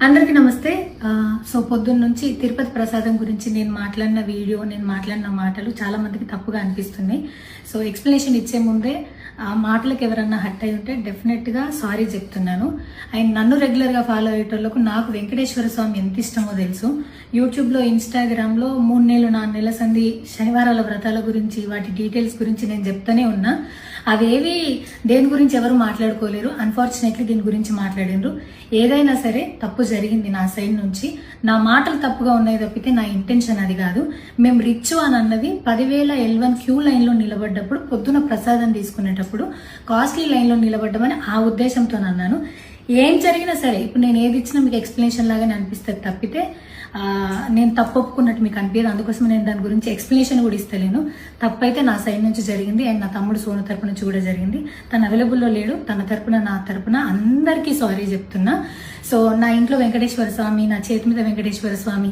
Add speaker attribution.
Speaker 1: అందరికీ నమస్తే. సో పొద్దున్న నుంచి తిరుపతి ప్రసాదం గురించి నేను మాట్లాడిన వీడియో, నేను మాట్లాడిన మాటలు చాలా మందికి తప్పుగా అనిపిస్తున్నాయి. సో ఎక్స్ప్లెనేషన్ ఇచ్చే ముందే ఆ మాటలకు ఎవరన్నా హట్ అయి ఉంటే డెఫినెట్గా సారీ చెప్తున్నాను. అండ్ నన్ను రెగ్యులర్గా ఫాలో అయ్యేటోళ్లకు నాకు వెంకటేశ్వర స్వామి ఎంత ఇష్టమో తెలుసు. యూట్యూబ్లో, ఇన్స్టాగ్రామ్లో 3 నెలలు 4 నెలల సంది శనివారాల వ్రతాల గురించి, వాటి డీటెయిల్స్ గురించి నేను చెప్తానే ఉన్నా. అవేవి దేని గురించి ఎవరు మాట్లాడుకోలేరు. అన్ఫార్చునేట్లీ దీని గురించి మాట్లాడినరు. ఏదైనా సరే తప్పు జరిగింది నా సైడ్ నుంచి. నా మాటలు తప్పుగా ఉన్నాయి తప్పితే నా ఇంటెన్షన్ అది కాదు. మేము రిచ్ అని అన్నది 10,000 L1 క్యూ లైన్లో నిలబడ్డప్పుడు, పొద్దున ప్రసాదం తీసుకునేటప్పుడు కాస్ట్లీ లైన్లో నిలబడ్డమని ఆ ఉద్దేశంతో అన్నాను. ఏం జరిగినా సరే ఇప్పుడు నేను ఏది ఇచ్చినా మీకు ఎక్స్ప్లెనేషన్ లాగానే అనిపిస్తుంది తప్పితే నేను తప్పు ఒప్పుకున్నట్టు మీకు అనిపించదు. అందుకోసం నేను దాని గురించి ఎక్స్ప్లెనేషన్ కూడా ఇస్తలేను. తప్పైతే నా సైడ్ నుంచి జరిగింది అండ్ నా తమ్ముడు సోను తరపు నుంచి కూడా జరిగింది. తను అవైలబుల్లో లేడు. తన తరపున, నా తరపున అందరికీ సారీ చెప్తున్నా. సో నా ఇంట్లో వెంకటేశ్వర స్వామి, నా చేతి మీద వెంకటేశ్వర స్వామి